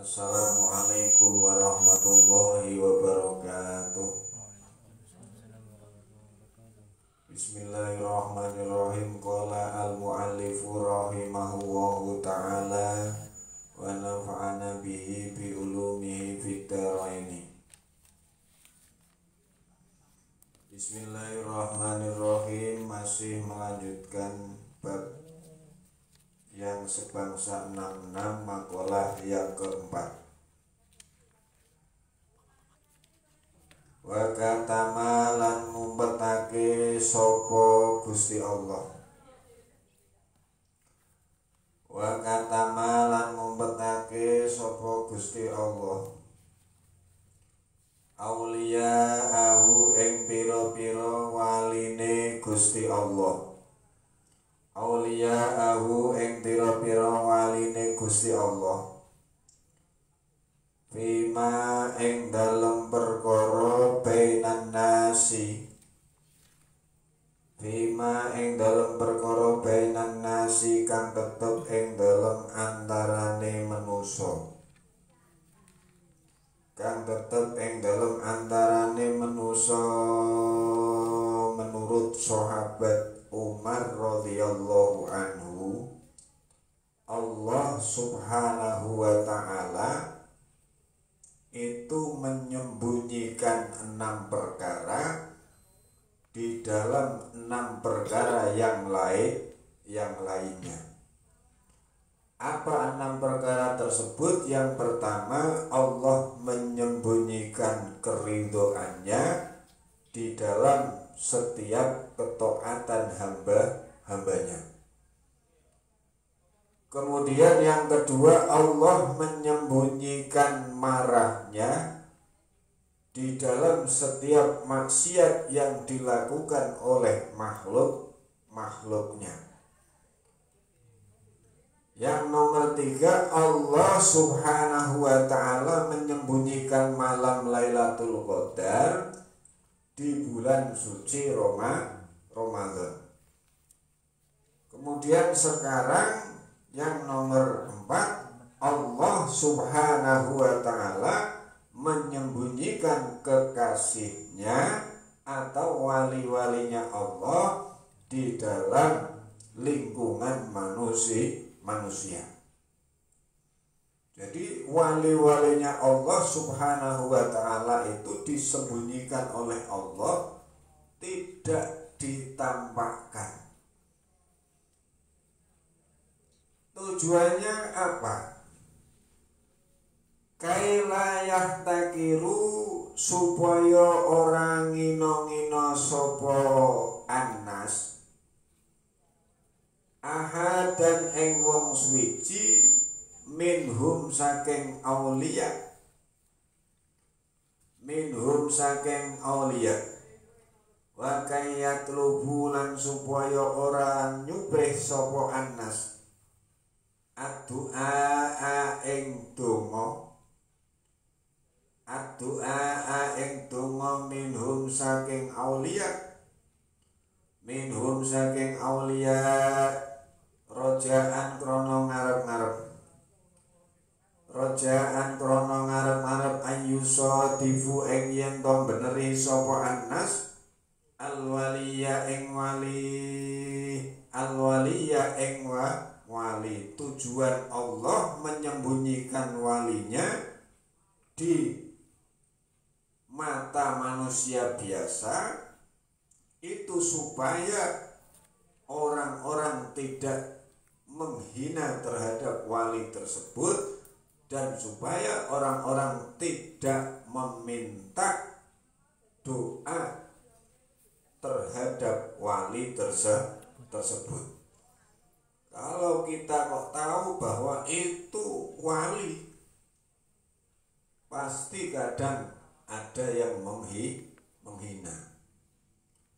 Assalamualaikum warahmatullahi wabarakatuh. Bismillahirrahmanirrahim. Qala al-muallifu rahimahullahu ta'ala wa nafa'ana bihi bi ulumihi fid dharain. Bismillahirrahmanirrahim. Masih melanjutkan bab yang sebangsa 66, makalah yang keempat. Wa katama lan ngumpetake sapa Gusti Allah. Wa katama lan ngumpetake sapa Gusti Allah. Auliya'ahu ing pira-pira waline Gusti Allah. Auliya'ahu ing pira-pira waline Gusti Allah. Fima ing dalem perkara bainan nasi. Fima ing dalem perkara bainan nasi kang tetep ing dalem antarane manusa. Kang tetep ing dalem antarane manusa menurut sahabat Umar radhiyallahu anhu, Allah subhanahu wa ta'ala itu menyembunyikan 6 perkara di dalam 6 perkara yang lainnya. Apa 6 perkara tersebut? Yang pertama, Allah menyembunyikan keridhoannya di dalam setiap ketaatan hambanya. Kemudian yang kedua, Allah menyembunyikan marahnya di dalam setiap maksiat yang dilakukan oleh makhluknya. Yang nomor 3, Allah subhanahu wa ta'ala menyembunyikan malam Lailatul Qadar di bulan suci Ramadan. Kemudian sekarang yang nomor 4, Allah subhanahu wa ta'ala menyembunyikan kekasihnya atau wali-walinya Allah di dalam lingkungan manusia. Jadi wali-walinya Allah subhanahu wa ta'ala itu disembunyikan oleh Allah, tidak ditampakkan. Tujuannya apa? Kailayah takiru, supaya orang ngino-ngino sopo annas ahad dan ing wong suwiji minhum saking aulia wa kayat lubulan supaya ora nyubrih sapa annas addu'a ing donga minhum saking aulia rojaan krono ngarep ayyusa difu ing yen to beneri sapa annas alwaliya ing wali. Tujuan Allah menyembunyikan walinya di mata manusia biasa itu supaya orang-orang tidak menghina terhadap wali tersebut dan supaya orang-orang tidak meminta doa terhadap wali tersebut. Kalau kita kok tahu bahwa itu wali, pasti kadang ada yang menghina.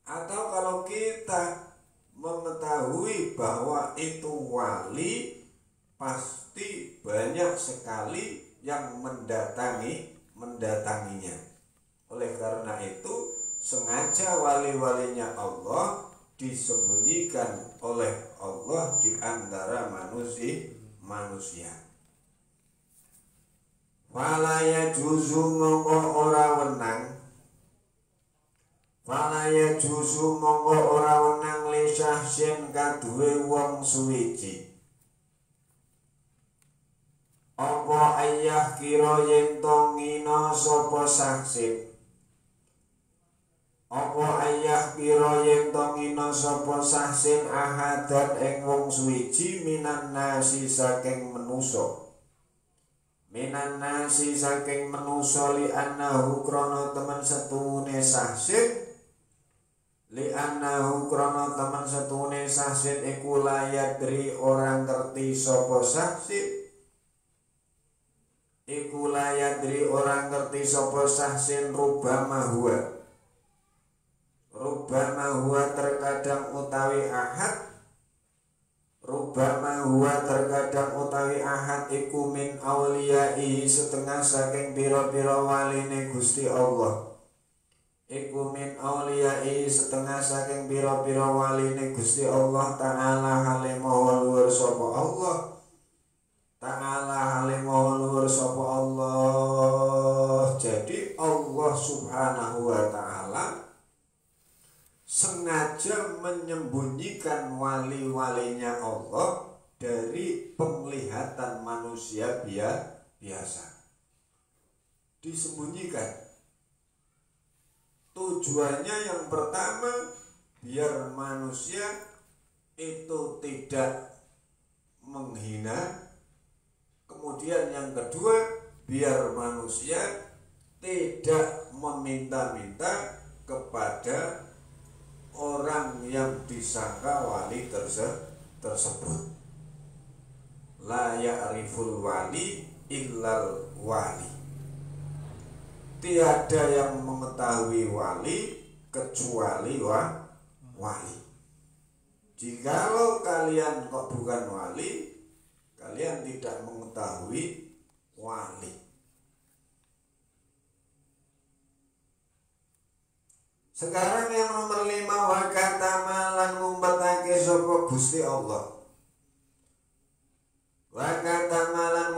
Atau kalau kita mengetahui bahwa itu wali, pasti banyak sekali yang mendatanginya. Oleh karena itu, sengaja wali-walinya Allah disembunyikan oleh Allah di antara manusia. Fala yajuzu mongko ora wenang. Fala yajuzu mongko ora wenang li syahsin kaduwe wong suwiji. Apa ayah kira yen to ngina sapa saksin. Apa ayah kira yen to ngina sapa saksin ahadan ing wong suwiji minan nasi saking manusa. Minan nasi saking manusa li annahu krana temen setune saksin. Li annahu krana temen setune saksin iku layadri orang ngerti sapa saksin. Iku layadri orang ngerti sapa saksin rubama huwa. Rubama huwa terkadang utawi ahad. Rubama huwa terkadang utawi ahad iku min auliyai setengah saking pira-pira waline Gusti Allah. Iku min auliyai setengah saking pira-pira waline Gusti Allah taala hale maha luhur sapa Allah. Ta'ala halimah luhur sapa Allah. Jadi Allah subhanahu wa ta'ala sengaja menyembunyikan wali-walinya Allah dari penglihatan manusia biasa. Disembunyikan. Tujuannya yang pertama biar manusia itu tidak menghina. Kemudian yang kedua, biar manusia tidak meminta-minta kepada orang yang disangka wali tersebut. La ya'riful wali illal wali. Tiada yang mengetahui wali kecuali wali. Jikalau kalian kok bukan wali, kalian tidak mengetahui wali. Sekarang yang nomor 5, wa katama lan ngumpetake sapa Gusti Allah. Wa katama lan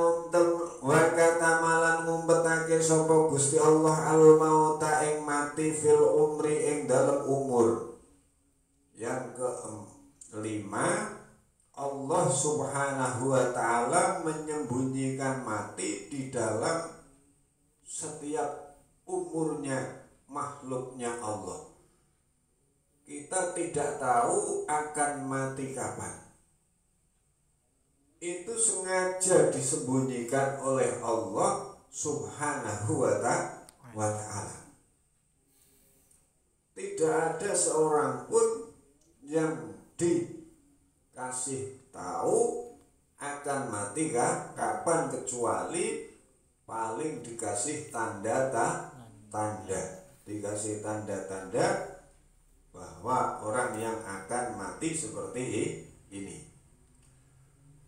ngumpetake sapa Gusti Allah al mauta ing mati fil umri ing dalem umur. Yang kelima, Allah subhanahu wa ta'ala menyembunyikan mati di dalam setiap umurnya makhluknya Allah. Kita tidak tahu akan mati kapan. Itu sengaja disembunyikan oleh Allah subhanahu wa ta'ala. Tidak ada seorang pun yang dikasih tahu akan mati kapan kecuali paling dikasih tanda, dikasih tanda-tanda bahwa orang yang akan mati seperti ini.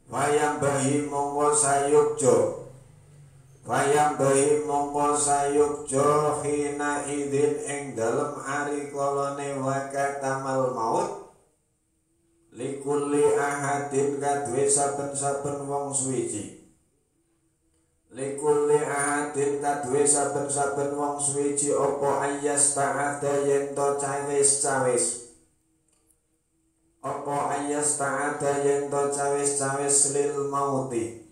Wayambahi mongko sayukjo, wayambahi mongko sayukjo hina idin ing dalem ari kolone wakatamal maut. Likulli ahadin kadwe saben-saben wong suwiji. Likulli ahadin kadwe saben-saben wong suwiji apa ayas ta'ada yen to cawis-cawis. Apa ayas ta'ada yen to cawis-cawis lil mauti.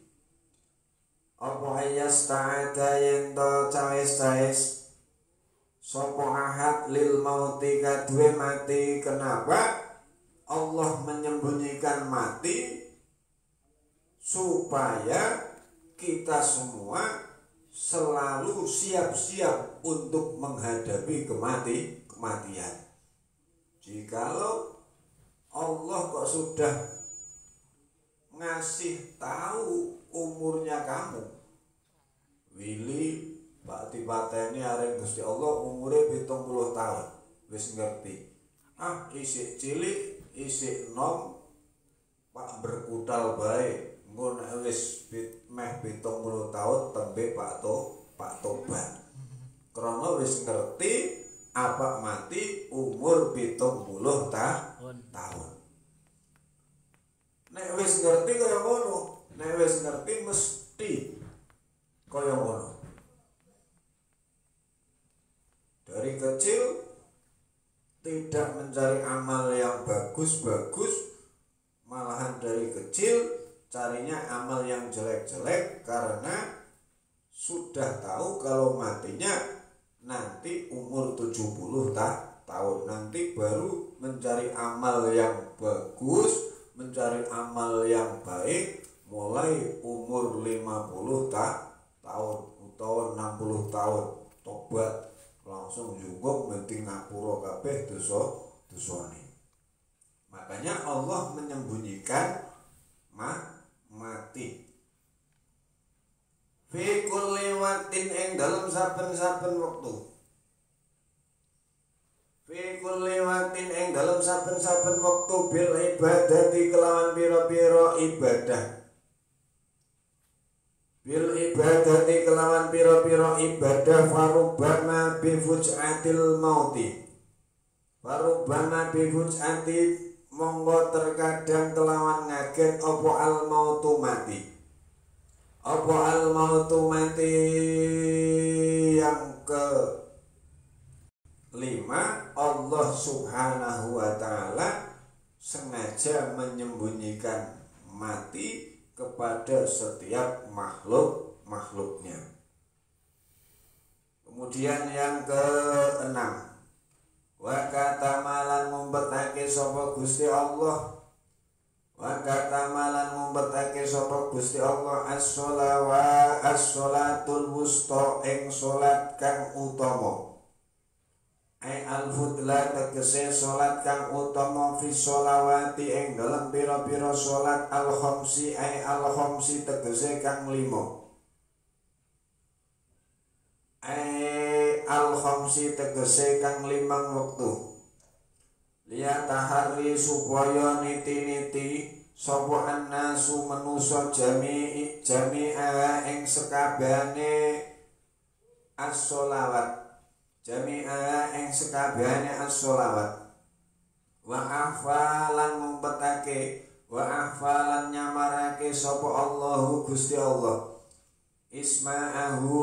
Apa ayas ta'ada yen to cawis-cawis sapa ahad lil mauti kadwe mati. Kenapa Allah menyembunyikan mati? Supaya kita semua selalu siap-siap untuk menghadapi kematian. Jikalau Allah kok sudah ngasih tahu umurnya kamu, Willy Pak dipateni areng Gusti Allah umure 70 tahun, wis ngerti. Isik cilik, isik nom, Pak berkutal bae. Engko nek wis meh 70 tahun tembe Pak tobat. Krana wis ngerti apa mati umur 70 tahun. Nek wis ngerti kaya ngono, nek wis ngerti mesti kaya ngono. mencari amal yang bagus-bagus, malahan dari kecil carinya amal yang jelek-jelek karena sudah tahu kalau matinya nanti umur 70 tahun, nanti baru mencari amal yang bagus, mencari amal yang baik mulai umur 50 tahun atau 60 tahun. Tobat langsung jungkuk menti ngapura kabeh dosane. Makanya Allah menyembunyikan mati. Fi kulli waqtin ing dalam saben-saben wektu. Fi kulli waqtin ing dalam saben-saben wektu bil ibadati kelawan pira-pira ibadah. Bil ibadati kelawan pira-pira ibadah farubana bi fuj'atil mauti. Farubana bi fuj'ati monggo terkadang kelawan ngaget apa al mautu mati. Apa al mautu mati yang kelima, Allah subhanahu wa ta'ala sengaja menyembunyikan mati kepada setiap makhluknya. Kemudian yang keenam, wa kata malan ngumpetake sapa Gusti Allah. Wa kata malan ngumpetake sapa Gusti Allah as-sholatul wusta ing salat kang utama. Al-fudla tegese salat kang utama fi sholawati ing dalem pira-pira salat al-khamsi al-khamsi tegese kang 5. Al-khamsi tegese kang 5 wektu. Liya tahari supaya niti-niti sapa annasu manusa jami'a ing sekabehane as-sholawat. Jami'a ing sekabehane as-sholawat. Wa ahfalan ngumpetake, wa ahfalan nyamarake sapa Allahu Gusti Allah. Isma'ahu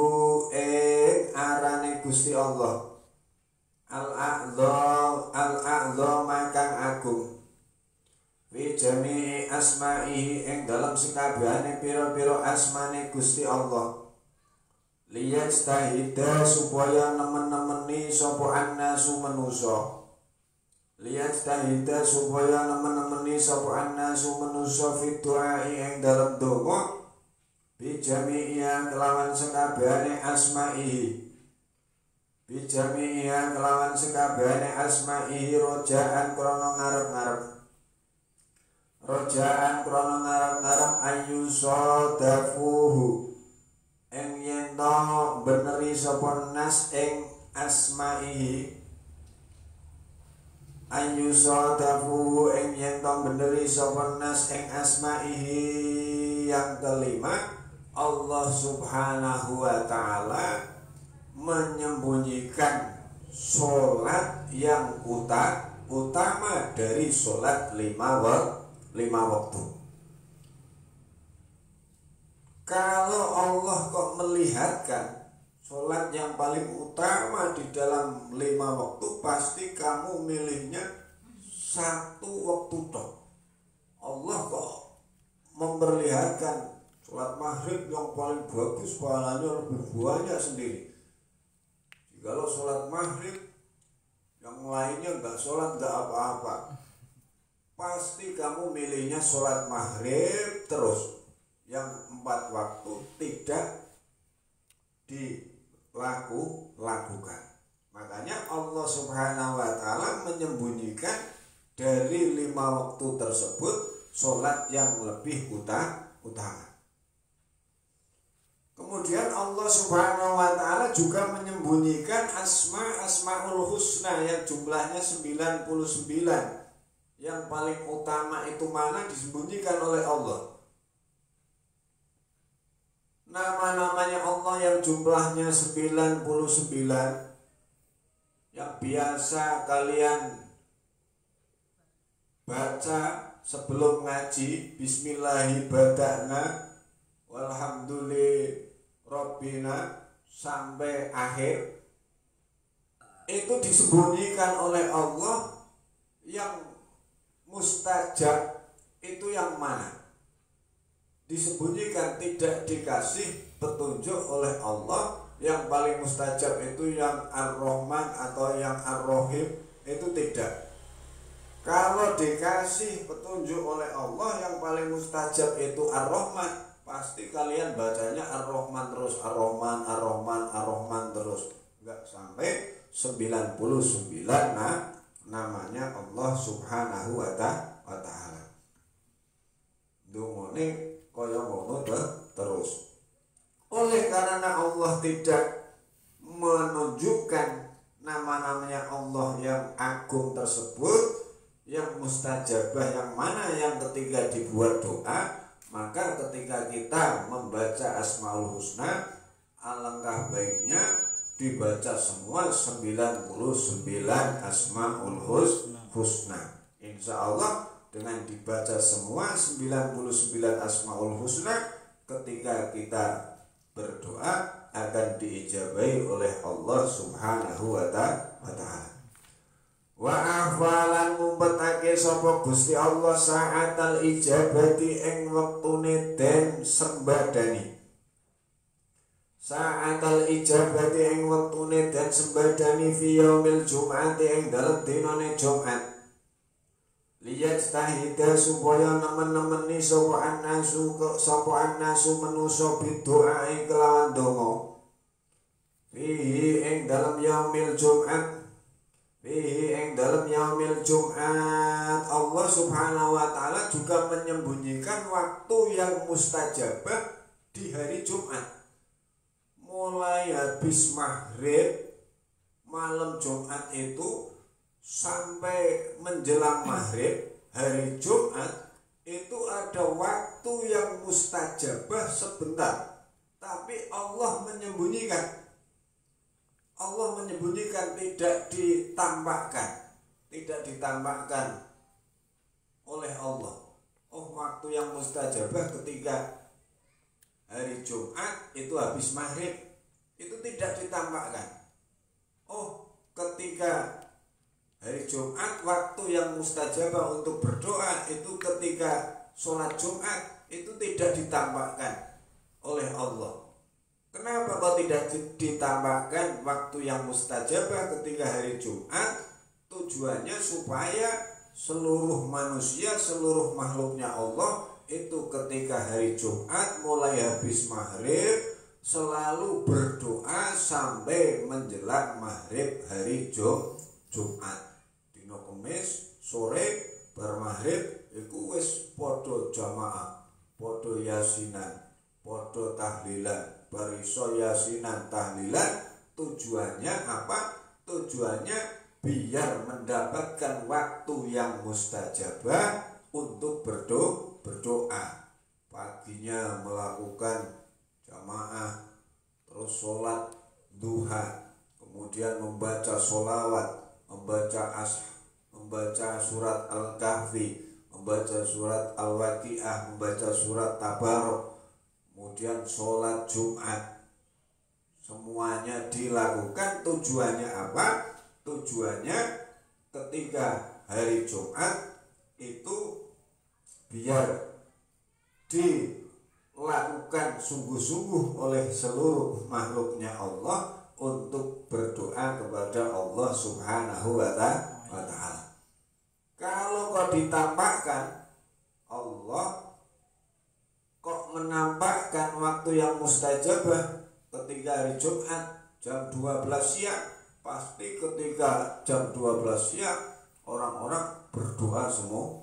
ing arane Gusti Allah. Al-a'zam kang agung. Fi jami'i asma'ihi ing dalam sekabehane pira-pira asmane Gusti Allah. Liyastahida supaya nemen-nemeni sapa annasu manusa. Liyastahida supaya nemen-nemeni sapa annasu manusa fi du'ai ing dalam donga bi jami'a kelawan sekabehane asma'ihi. Bi jami'a kelawan sekabehane asma'ihi rojaan krana ngarep-ngarep. Rojaan krana ngarep-ngarep ayyusadafuhu ing yen to beneri sapa nas ing asma'ihi. Ayyusadafu ing yen to beneri sapa nas ing asma'ihi. Yang kelima, Allah subhanahu wa ta'ala menyembunyikan sholat yang utama dari sholat 5 waktu. Kalau Allah kok melihatkan sholat yang paling utama di dalam 5 waktu, pasti kamu milihnya 1 waktu toh. Allah kok memperlihatkan sholat maghrib yang paling bagus, pahalanya lebih banyak sendiri. Kalau sholat maghrib yang lainnya nggak sholat nggak apa-apa, pasti kamu milihnya sholat maghrib terus. Yang 4 waktu tidak dilakukan. Makanya Allah subhanahu wa ta'ala menyembunyikan dari 5 waktu tersebut sholat yang lebih utama. Kemudian Allah subhanahu wa ta'ala juga menyembunyikan asma'ul husna yang jumlahnya 99. Yang paling utama itu mana disembunyikan oleh Allah. Nama-namanya Allah yang jumlahnya 99 yang biasa kalian baca sebelum ngaji, bismillahirrahmanirrahim, walhamdulillahirrabbina sampai akhir, itu disembunyikan oleh Allah yang mustajab itu yang mana? Disembunyikan, tidak dikasih petunjuk oleh Allah. Yang paling mustajab itu yang Ar-Rahman atau yang Ar-Rahim, itu tidak. Kalau dikasih petunjuk oleh Allah, yang paling mustajab itu Ar-Rahman, pasti kalian bacanya Ar-Rahman terus, Ar-Rahman, Ar-Rahman, Ar-Rahman terus, enggak sampai 99 namanya Allah Subhanahu wa ta'ala. Dungone kaya ngono terus. Oleh karena Allah tidak menunjukkan nama-namanya Allah yang agung tersebut, yang mustajabah yang mana yang ketika dibuat doa, maka ketika kita membaca Asmaul Husna, alangkah baiknya dibaca semua 99 Asmaul Husna. Insya Allah dengan dibaca semua 99 Asmaul Husna, ketika kita berdoa akan diijabahi oleh Allah Subhanahu wa ta'ala. Wa ahwalan ngumpetake sapa Gusti Allah sa'atal ijabati ing wektune den sembadani. Sa'atal ijabati ing wektune den sembadani fi yaumil Jum'ati ing dalem dinane Jumat. Liyajtahida supaya nemen-nemeni sapa annasu manusa bidoa ing kelawan donga. Fihi ing dalem yaumil Jum'at, fihi ing dalem yaumil Jum'at, Allah Subhanahu wa ta'ala juga menyembunyikan waktu yang mustajabah di hari Jumat. Mulai habis maghrib malam Jumat itu sampai menjelang maghrib hari Jumat itu ada waktu yang mustajabah sebentar, tapi Allah menyembunyikan. Allah menyembunyikan, tidak ditampakkan oleh Allah. Oh, waktu yang mustajabah ketika hari Jumat itu habis maghrib, itu tidak ditampakkan. Oh, ketika hari Jumat waktu yang mustajabah untuk berdoa itu ketika sholat Jumat, itu tidak ditampakkan oleh Allah. Kenapa kok tidak ditambahkan waktu yang mustajabah ketika hari Jumat? Tujuannya supaya seluruh manusia, seluruh makhluknya Allah itu ketika hari Jumat mulai habis maghrib selalu berdoa sampai menjelang maghrib hari Jumat. Dino Kemis sore bar maghrib iku wis padha jamaah, padha yasinan, padha tahlilan, bariso yasinan tahlilan. Tujuannya apa? Tujuannya biar mendapatkan waktu yang mustajabah untuk berdoa. Paginya melakukan jamaah, terus sholat duha, kemudian membaca sholawat, membaca surat Al-Kahfi, membaca surat Al-Waqiah, membaca surat Tabarok, kemudian sholat Jumat. Semuanya dilakukan, tujuannya apa? Tujuannya ketika hari Jumat itu biar dilakukan sungguh-sungguh oleh seluruh makhluknya Allah untuk berdoa kepada Allah Subhanahu wa ta'ala. Kalau kok ditampakkan, Allah kok menampakkan waktu yang mustajabah ketika hari Jumat jam 12 siang, pasti ketika jam 12 siang orang-orang berdoa semua.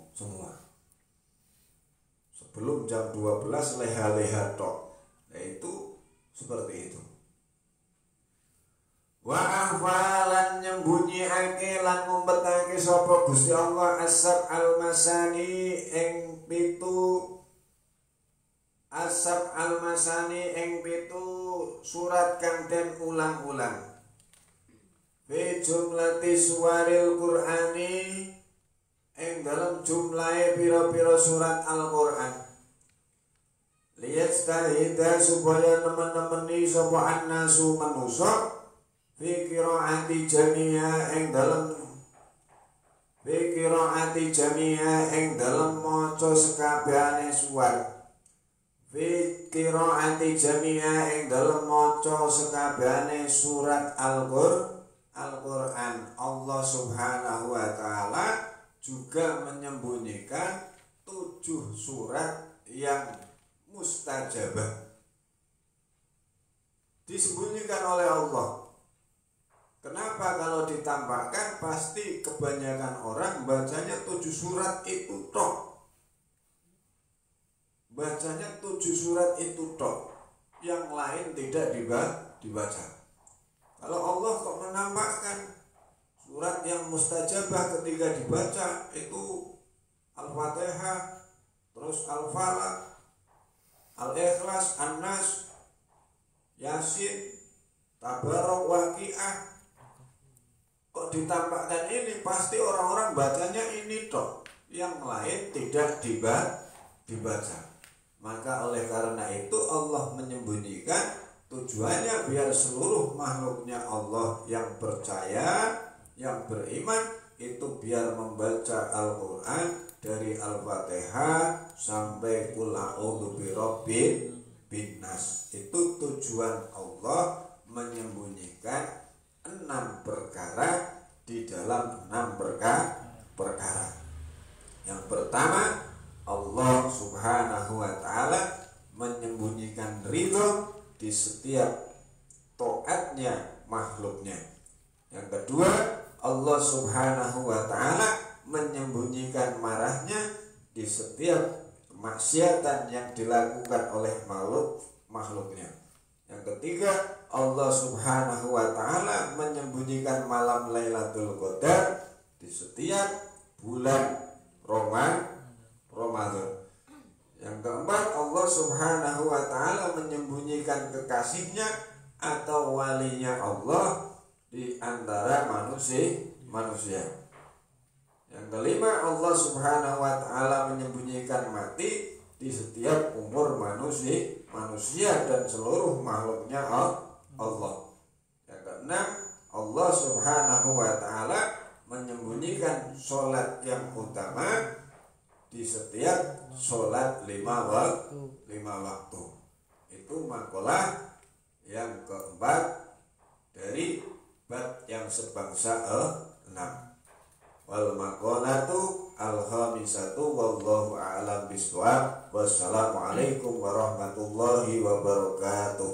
Sebelum jam 12 leha-leha tok. Nah itu seperti itu. Wa ahwalan nyembunyiake lan ngumpetake sapa Gusti Allah asab al-masani ing pitu, asab al-masani ing pitu surat kang den ulang-ulang. Fi jumlati suwaril Qur'ani ing dalam jumlahe pira-pira surat Al-Qur'an. Liyastahida supaya nemen-nemeni sapa annasu manusa fi qiraati jami'a ing dalam Fi qiraati jami'a ing dalem maca sekabehane surat. Fi qiraati jami'a ing dalem maca sekabehane surat Al-Qur'an. Allah Subhanahu wa taala juga menyembunyikan 7 surat yang mustajabah. Disembunyikan oleh Allah. Kenapa? Kalau ditampakkan pasti kebanyakan orang bacanya 7 surat itu tok. Bacanya 7 surat itu tok. Yang lain tidak dibaca. Kalau Allah kok menampakkan surat yang mustajabah ketika dibaca itu Al-Fatihah, terus Al-Falaq, Al-Ikhlas, An-Nas, Yasin, Tabarok, Waqiah. Kok ditampakkan ini pasti orang-orang bacanya ini toh, yang lain tidak dibaca. Maka oleh karena itu Allah menyembunyikan, tujuannya biar seluruh makhluknya Allah yang percaya, yang beriman itu biar membaca Al-Quran dari Al-Fatihah sampai Qul a'udzu birabbin nas. Itu tujuan Allah menyembunyikan 6 perkara di dalam 6 perkara. Yang pertama, Allah Subhanahu wa taala menyembunyikan ridho di setiap taatnya makhluknya. Yang kedua, Allah Subhanahu wa taala menyembunyikan marahnya di setiap kemaksiatan yang dilakukan oleh makhluknya. Yang ketiga, Allah Subhanahu wa taala menyembunyikan malam Lailatul Qadar di setiap bulan Ramadan. Yang keempat, Allah Subhanahu wa taala menyembunyikan kekasihnya atau walinya Allah di antara manusia. Yang kelima, Allah Subhanahu wa taala menyembunyikan mati di setiap umur manusia dan seluruh makhluknya Allah. Yang keenam, Allah Subhanahu wa taala menyembunyikan sholat yang utama di setiap sholat 5 waktu. Itu makalah yang keempat dari bab yang sebangsa 6. Wal maqalatu al-khamisatu wallahu a'lam bishawab. Wassalamualaikum warahmatullahi wabarakatuh.